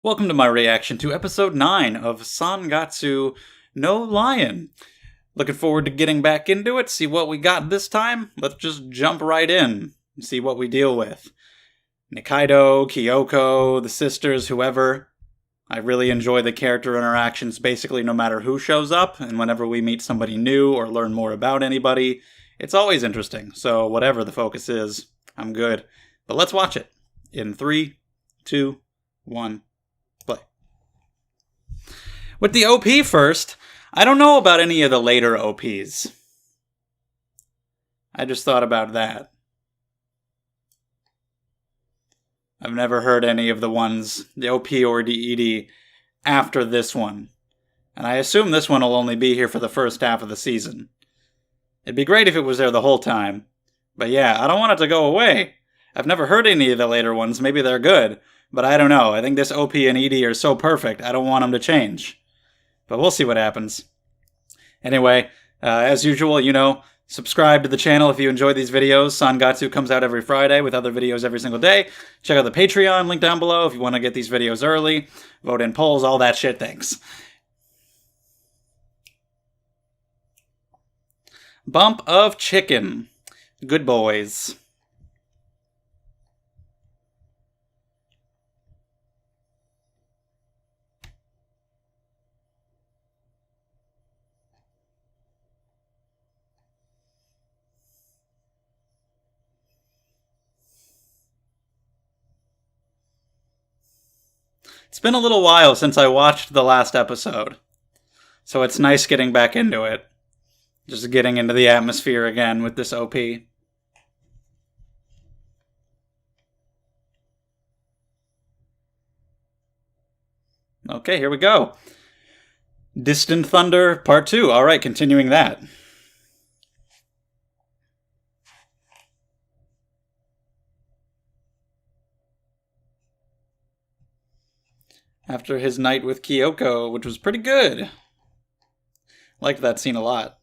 Welcome to my reaction to episode 9 of Sangatsu no Lion. Looking forward to getting back into it, see what we got this time. Let's just jump right in and see what we deal with. Nikaido, Kyoko, the sisters, whoever. I really enjoy the character interactions basically no matter who shows up, and whenever we meet somebody new or learn more about anybody, it's always interesting. So whatever the focus is, I'm good. But let's watch it. In 3, 2, 1... play. With the OP first, I don't know about any of the later OPs. I just thought about that. I've never heard any of the ones, the OP or the ED, after this one. And I assume this one will only be here for the first half of the season. It'd be great if it was there the whole time. But yeah, I don't want it to go away. I've never heard any of the later ones. Maybe they're good. But I don't know. I think this OP and ED are so perfect, I don't want them to change. But we'll see what happens. Anyway, as usual, subscribe to the channel if you enjoy these videos. Sangatsu comes out every Friday with other videos every single day. Check out the Patreon, link down below if you want to get these videos early. Vote in polls, all that shit, thanks. Bump of chicken. Good boys. It's been a little while since I watched the last episode, so it's nice getting back into it. Just getting into the atmosphere again with this OP. Okay, here we go. Distant Thunder Part 2. Alright, continuing that. After his night with Kyoko, which was pretty good. Liked that scene a lot.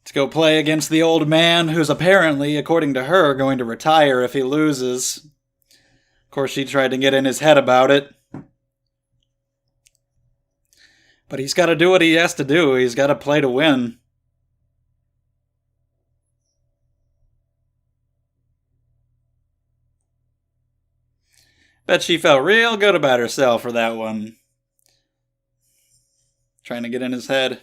To go play against the old man who's apparently, according to her, going to retire if he loses. Of course, she tried to get in his head about it. But he's got to do what he has to do. He's got to play to win. Bet she felt real good about herself for that one. Trying to get in his head.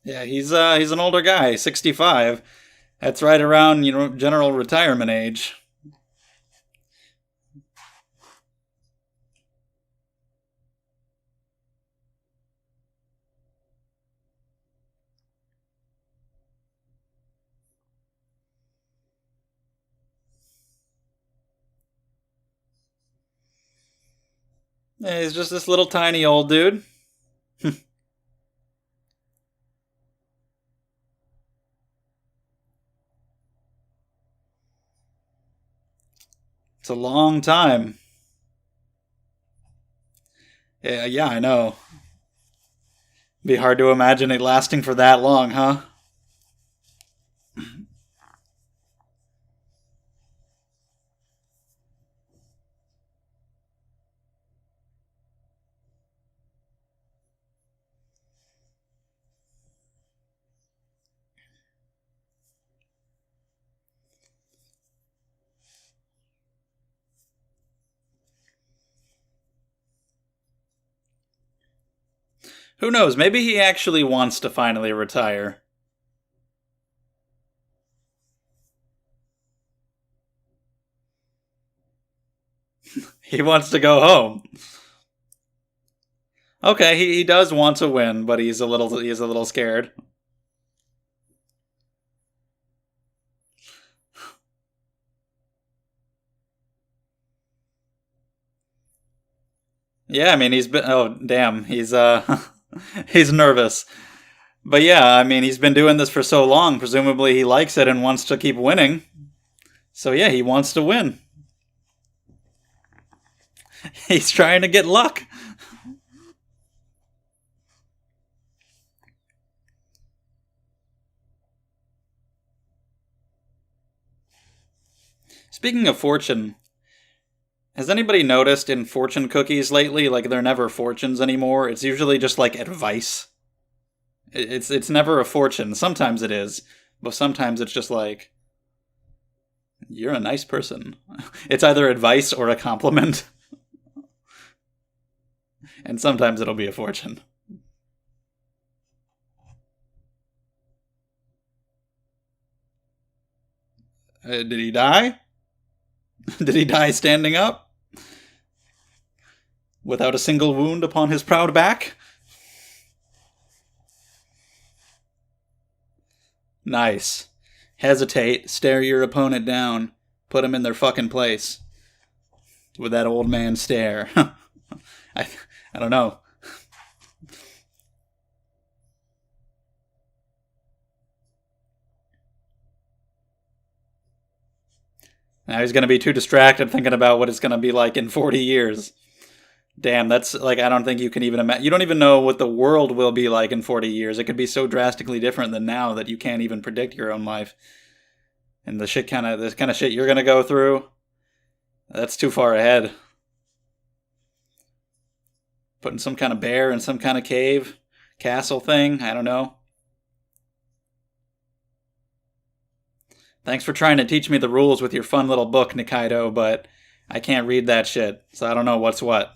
Yeah, he's an older guy, 65. That's right around, general retirement age. Yeah, he's just this little tiny old dude. It's a long time. Yeah, I know. Be hard to imagine it lasting for that long, huh? Who knows? Maybe he actually wants to finally retire. He wants to go home. Okay, he does want to win, but he's a little scared. Yeah, I mean he's been. Oh damn, he's he's nervous. But yeah, I mean, he's been doing this for so long. Presumably, he likes it and wants to keep winning. So yeah, he wants to win. He's trying to get luck. Speaking of fortune, has anybody noticed in fortune cookies lately, like they're never fortunes anymore? It's usually just like advice. It's never a fortune. Sometimes it is, but sometimes it's just like you're a nice person. It's either advice or a compliment, and sometimes it'll be a fortune. Did he die? Did he die standing up? Without a single wound upon his proud back? Nice. Hesitate, stare your opponent down, put him in their fucking place. With that old man stare. I, I don't know. Now he's going to be too distracted thinking about what it's going to be like in 40 years. Damn, that's like, I don't think you can even imagine. You don't even know what the world will be like in 40 years. It could be so drastically different than now that you can't even predict your own life. And this kind of shit you're going to go through, that's too far ahead. Putting some kind of bear in some kind of cave, castle thing, I don't know. Thanks for trying to teach me the rules with your fun little book, Nikaido, but I can't read that shit, so I don't know what's what.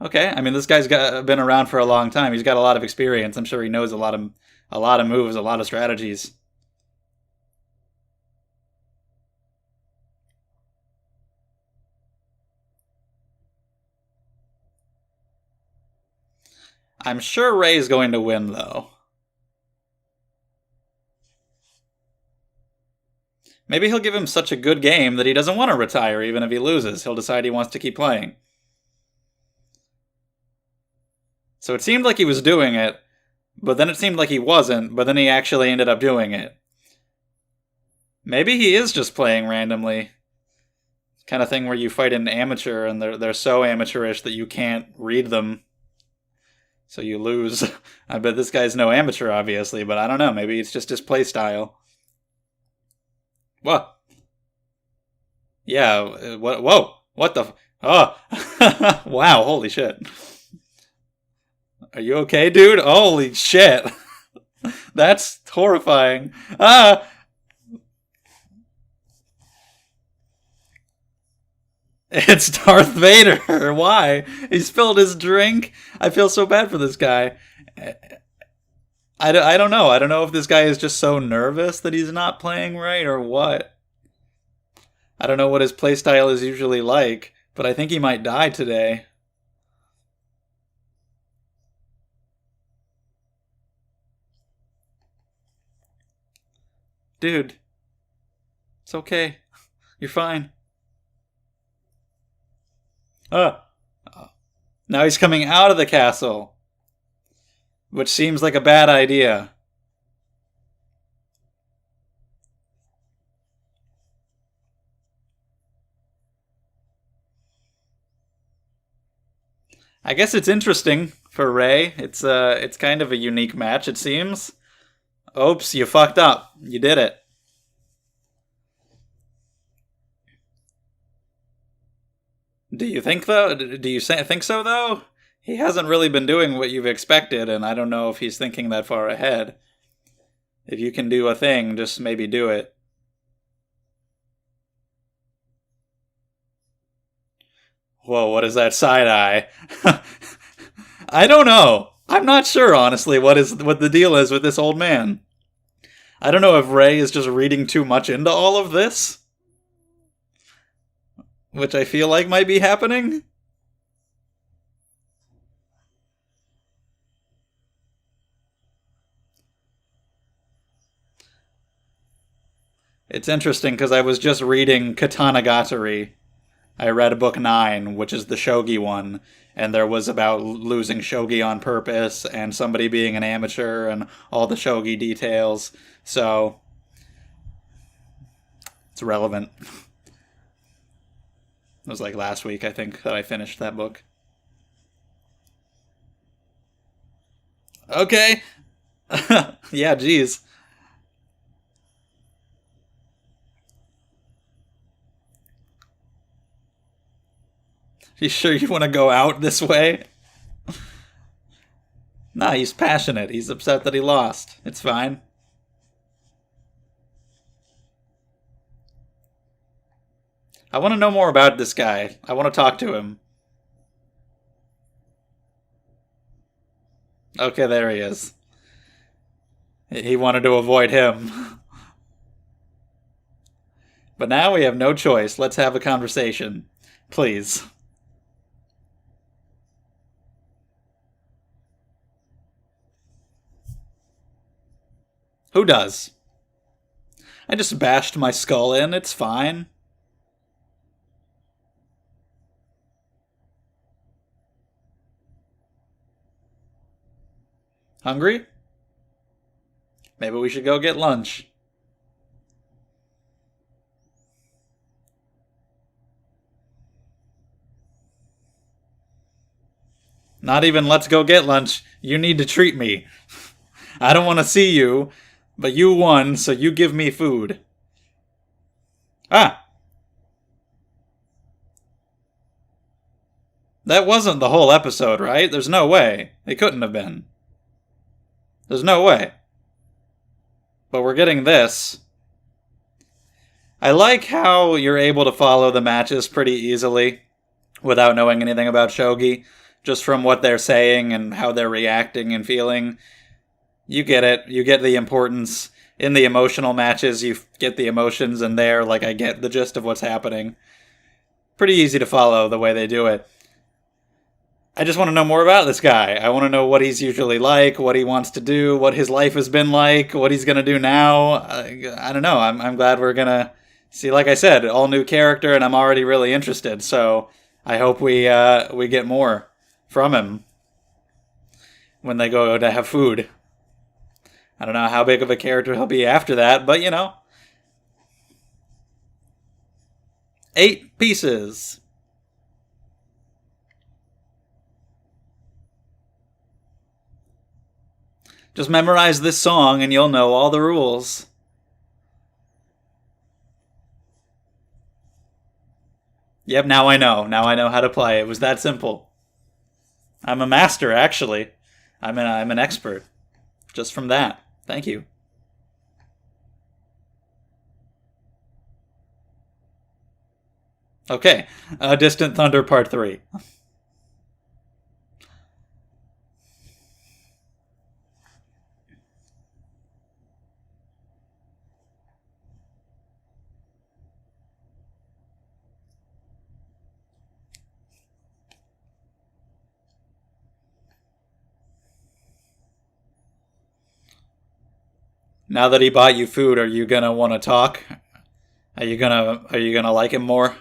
Okay, I mean, this guy's been around for a long time. He's got a lot of experience. I'm sure he knows a lot of moves, a lot of strategies. I'm sure Ray's going to win, though. Maybe he'll give him such a good game that he doesn't want to retire even if he loses. He'll decide he wants to keep playing. So it seemed like he was doing it, but then it seemed like he wasn't, but then he actually ended up doing it. Maybe he is just playing randomly. Kind of thing where you fight an amateur and they're so amateurish that you can't read them. So you lose. I bet this guy's no amateur, obviously, but I don't know. Maybe it's just his play style. What? Yeah, what? Whoa! What the? Oh! Wow, holy shit. Are you okay, dude? Holy shit. That's horrifying. Ah! It's Darth Vader. Why? He spilled his drink. I feel so bad for this guy. I don't know. I don't know if this guy is just so nervous that he's not playing right or what. I don't know what his playstyle is usually like, but I think he might die today. Dude, it's okay. You're fine. Uh, Now he's coming out of the castle, which seems like a bad idea. I guess it's interesting for Ray. It's kind of a unique match, it seems. Oops, you fucked up. You did it. Do you think though? Do you think so though? He hasn't really been doing what you've expected, and I don't know if he's thinking that far ahead. If you can do a thing, just maybe do it. Whoa, what is that side eye? I don't know. I'm not sure, honestly, what the deal is with this old man. I don't know if Ray is just reading too much into all of this, which I feel like might be happening. It's interesting because I was just reading Katanagatari, I read book 9, which is the shogi one, and there was about losing shogi on purpose and somebody being an amateur and all the shogi details. So it's relevant. It was like last week, I think, that I finished that book. Okay. Yeah, geez. You sure you want to go out this way? Nah, he's passionate. He's upset that he lost. It's fine. I want to know more about this guy. I want to talk to him. Okay, there he is. He wanted to avoid him. But now we have no choice. Let's have a conversation. Please. Who does? I just bashed my skull in. It's fine. Hungry? Maybe we should go get lunch. Not even let's go get lunch. You need to treat me. I don't want to see you, but you won, so you give me food. Ah! That wasn't the whole episode, right? There's no way. It couldn't have been. There's no way. But we're getting this. I like how you're able to follow the matches pretty easily without knowing anything about shogi, just from what they're saying and how they're reacting and feeling. You get it. You get the importance. In the emotional matches, you get the emotions, and there, like, I get the gist of what's happening. Pretty easy to follow the way they do it. I just want to know more about this guy. I want to know what he's usually like, what he wants to do, what his life has been like, what he's going to do now. I don't know. I'm glad we're going to see, like I said, all new character, and I'm already really interested. So I hope we get more from him when they go to have food. I don't know how big of a character he'll be after that, but you know. 8 pieces. Just memorize this song and you'll know all the rules. Yep, now I know. Now I know how to play. It was that simple. I'm a master, actually. I'm an expert. Just from that. Thank you. Okay, Distant Thunder Part 3. Now that he bought you food, are you gonna want to talk? Are you gonna like him more?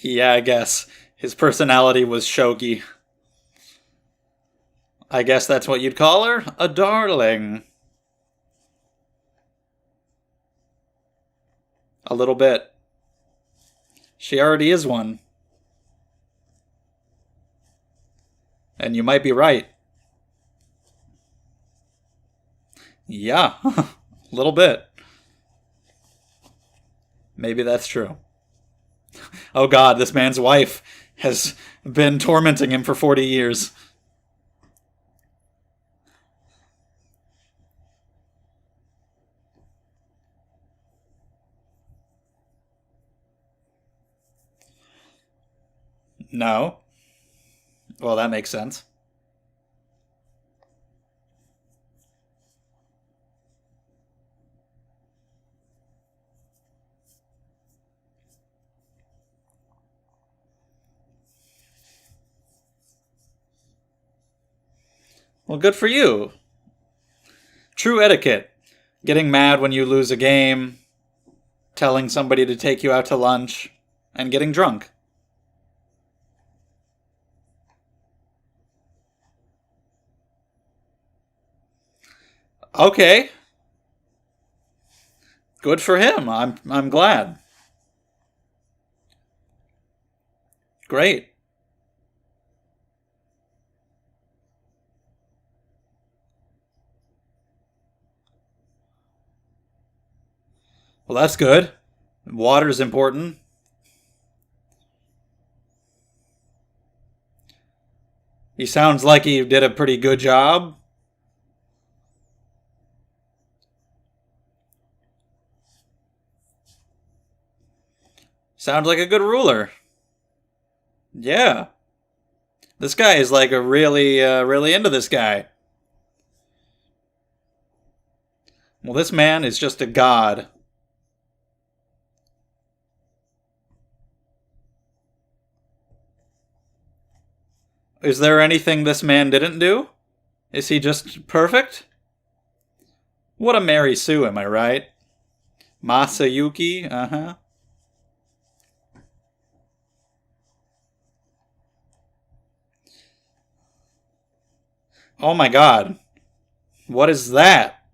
Yeah, I guess. His personality was shogi. I guess that's what you'd call her? A darling. A little bit. She already is one. And you might be right. Yeah, a little bit. Maybe that's true. Oh god, this man's wife has been tormenting him for 40 years. No. Well, that makes sense. Well, good for you. True etiquette. Getting mad when you lose a game, telling somebody to take you out to lunch, and getting drunk. Okay. Good for him. I'm glad. Great. Well, that's good. Water's important. He sounds like he did a pretty good job. Sounds like a good ruler. Yeah. This guy is like a really into this guy. Well, this man is just a god. Is there anything this man didn't do? Is he just perfect? What a Mary Sue, am I right? Masayuki, uh-huh. Oh my god. What is that?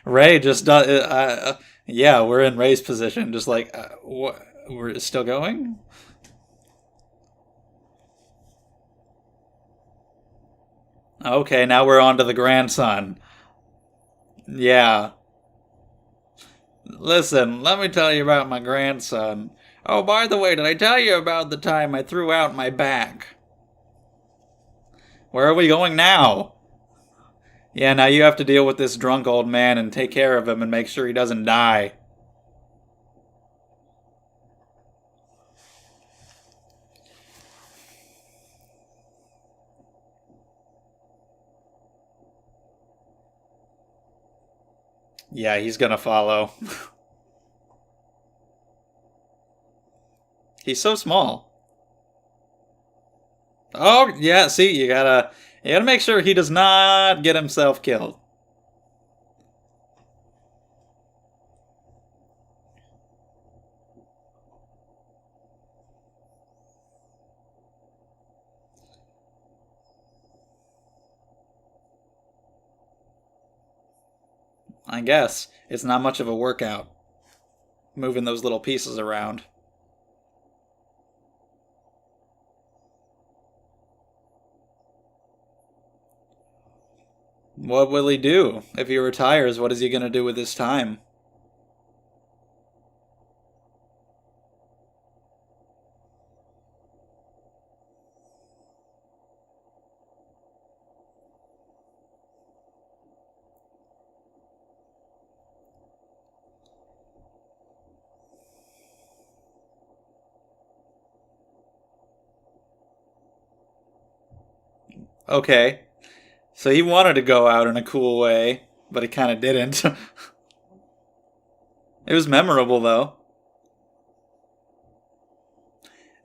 Ray just does. Yeah, we're in Ray's position. Just like, what? We're still going? Okay, now we're on to the grandson. Yeah. Listen, let me tell you about my grandson. Oh, by the way, did I tell you about the time I threw out my back? Where are we going now? Yeah, now you have to deal with this drunk old man and take care of him and make sure he doesn't die. Yeah, he's gonna follow. He's so small. Oh, yeah, see, you gotta make sure he does not get himself killed. I guess. It's not much of a workout, moving those little pieces around. What will he do? If he retires, what is he gonna do with his time? Okay. So he wanted to go out in a cool way, but he kind of didn't. It was memorable, though.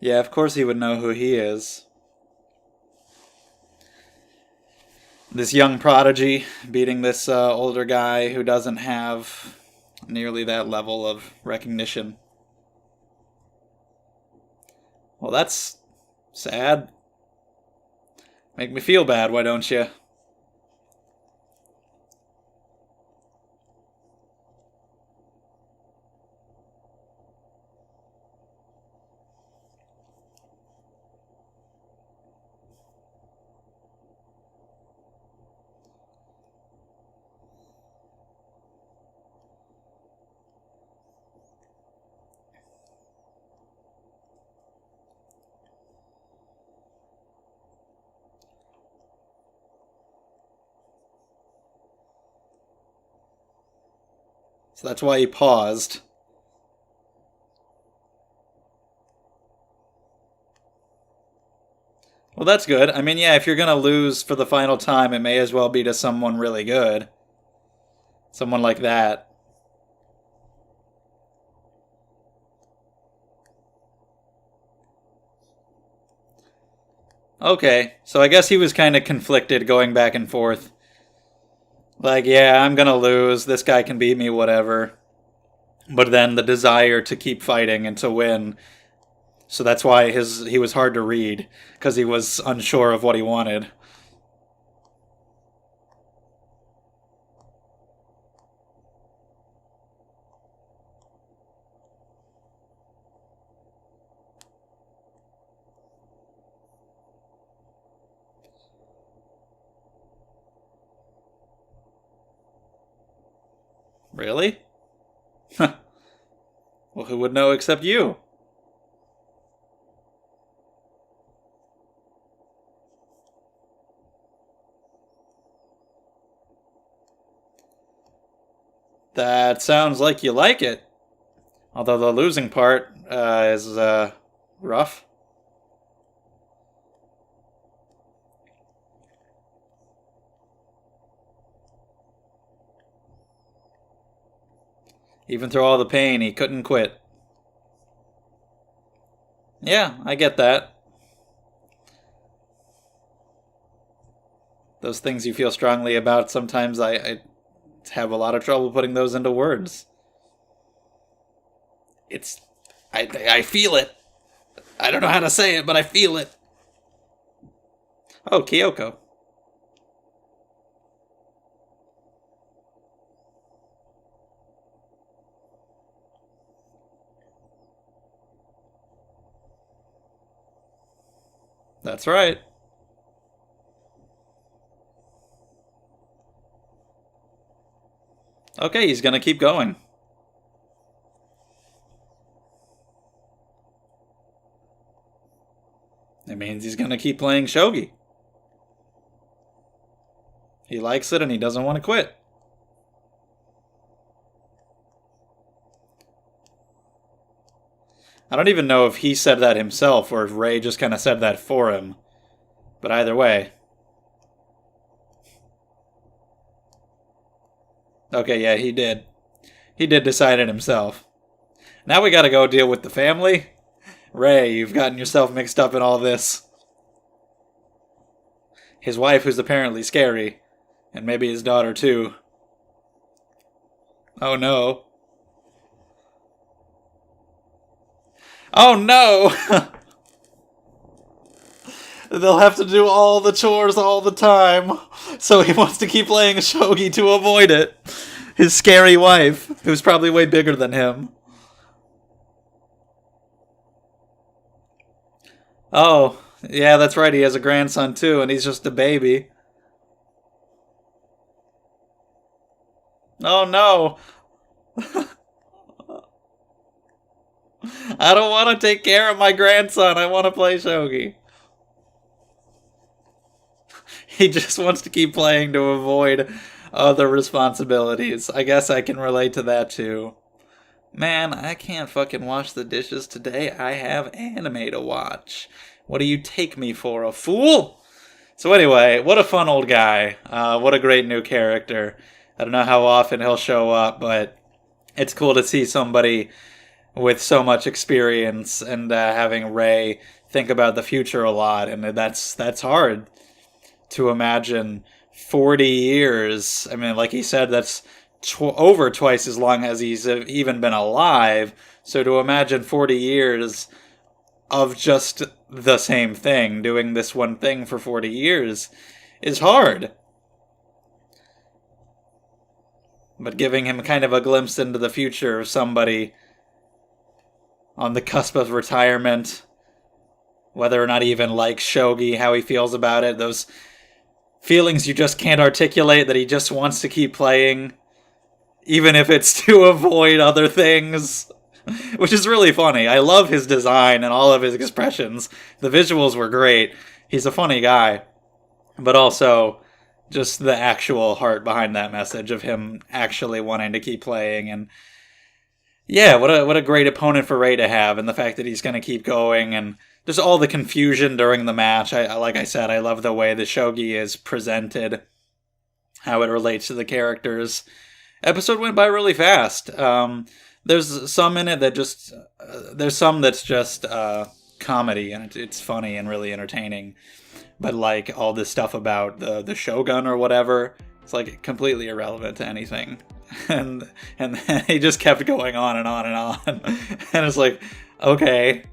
Yeah, of course he would know who he is. This young prodigy beating this older guy who doesn't have nearly that level of recognition. Well, that's sad. Make me feel bad, why don't you? So that's why he paused. Well, that's good. I mean, yeah, if you're gonna lose for the final time, it may as well be to someone really good. Someone like that. Okay, so I guess he was kind of conflicted going back and forth. Like, yeah, I'm gonna lose. This guy can beat me, whatever. But then the desire to keep fighting and to win. So that's why he was hard to read, because he was unsure of what he wanted. Really? Well, who would know except you? That sounds like you like it. Although the losing part is rough. Even through all the pain, he couldn't quit. Yeah, I get that. Those things you feel strongly about, sometimes I have a lot of trouble putting those into words. It's. I feel it. I don't know how to say it, but I feel it. Oh, Kyoko. That's right. Okay, he's gonna keep going. It means he's gonna keep playing shogi. He likes it and he doesn't want to quit. I don't even know if he said that himself or if Ray just kind of said that for him. But either way. Okay, yeah, he did. He did decide it himself. Now we gotta go deal with the family. Ray, you've gotten yourself mixed up in all this. His wife, who's apparently scary. And maybe his daughter, too. Oh no. Oh no! They'll have to do all the chores all the time. So he wants to keep playing shogi to avoid it. His scary wife, who's probably way bigger than him. Oh, yeah, that's right. He has a grandson too, and he's just a baby. Oh no. I don't want to take care of my grandson. I want to play shogi. He just wants to keep playing to avoid other responsibilities. I guess I can relate to that too. Man, I can't fucking wash the dishes today. I have anime to watch. What do you take me for, a fool? So anyway, what a fun old guy. What a great new character. I don't know how often he'll show up, but it's cool to see somebody with so much experience and having Ray think about the future a lot, and that's hard to imagine 40 years. I mean, like he said, that's over twice as long as he's even been alive. So to imagine 40 years of just the same thing, doing this one thing for 40 years, is hard. But giving him kind of a glimpse into the future of somebody on the cusp of retirement, whether or not he even likes shogi, how he feels about it, those feelings you just can't articulate, that he just wants to keep playing, even if it's to avoid other things, which is really funny. I love his design and all of his expressions. The visuals were great. He's a funny guy, but also just the actual heart behind that message of him actually wanting to keep playing. And yeah, what a great opponent for Ray to have, and the fact that he's going to keep going, and just all the confusion during the match. Like I said, I love the way the shogi is presented, how it relates to the characters. Episode went by really fast. There's some in it that just there's some that's just comedy, and it's funny and really entertaining. But like all this stuff about the Shogun or whatever, it's like completely irrelevant to anything. And then he just kept going on and on and on. And it's like, okay,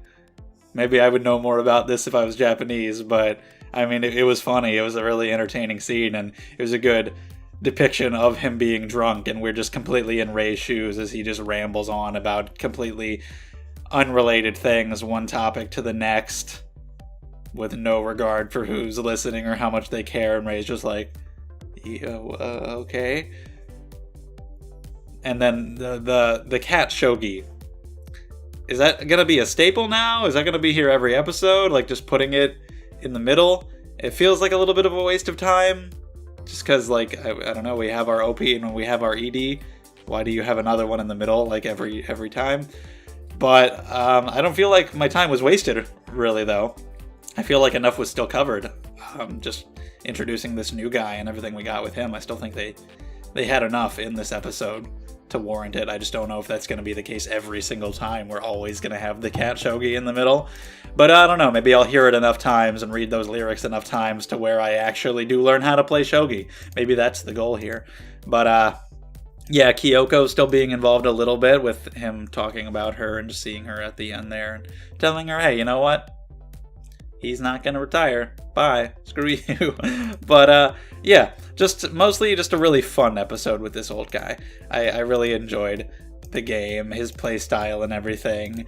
maybe I would know more about this if I was Japanese, but I mean, it was funny. It was a really entertaining scene, and it was a good depiction of him being drunk, and we're just completely in Rei's shoes as he just rambles on about completely unrelated things, one topic to the next, with no regard for who's listening or how much they care, and Rei's just like, okay. And then the cat shogi. Is that gonna be a staple now? Is that gonna be here every episode? Like just putting it in the middle? It feels like a little bit of a waste of time. Just because, like, I don't know, we have our OP and we have our ED. Why do you have another one in the middle, like, every time? But I don't feel like my time was wasted, really, though. I feel like enough was still covered. Just introducing this new guy and everything we got with him, I still think they had enough in this episode to warrant it. I just don't know if that's going to be the case every single time. We're always going to have the cat shogi in the middle. But I don't know, maybe I'll hear it enough times and read those lyrics enough times to where I actually do learn how to play shogi. Maybe that's the goal here. But yeah, Kyoko still being involved a little bit with him talking about her and just seeing her at the end there and telling her, hey, you know what? He's not going to retire. Bye. Screw you. But yeah, mostly just a really fun episode with this old guy. I really enjoyed the game, his play style and everything,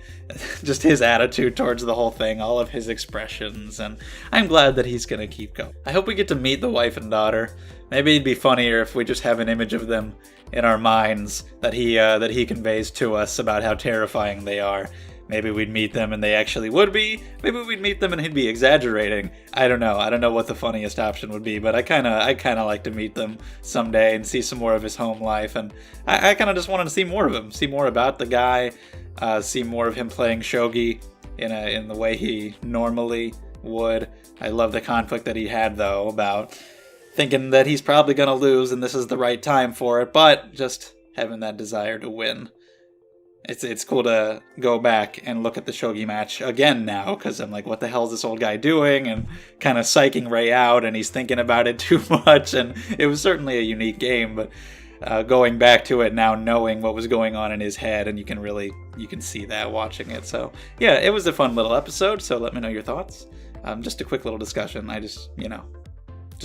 just his attitude towards the whole thing, all of his expressions, and I'm glad that he's going to keep going. I hope we get to meet the wife and daughter. Maybe it'd be funnier if we just have an image of them in our minds that he conveys to us about how terrifying they are. Maybe we'd meet them and they actually would be. Maybe we'd meet them and he'd be exaggerating. I don't know. I don't know what the funniest option would be, but I kind of like to meet them someday and see some more of his home life. And I kind of just wanted to see more of him, see more about the guy, see more of him playing shogi in the way he normally would. I love the conflict that he had, though, about thinking that he's probably going to lose and this is the right time for it, but just having that desire to win. It's cool to go back and look at the shogi match again now, because I'm like, what the hell is this old guy doing? And kind of psyching Rei out, and he's thinking about it too much, and it was certainly a unique game, but going back to it now, knowing what was going on in his head, and you can see that watching it. So yeah, it was a fun little episode, so let me know your thoughts. Just a quick little discussion. I just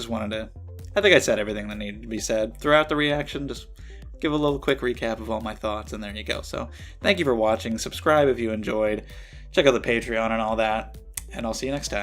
wanted to, I think I said everything that needed to be said throughout the reaction. Just give a little quick recap of all my thoughts, and there you go. So thank you for watching. Subscribe if you enjoyed. Check out the Patreon and all that, and I'll see you next time.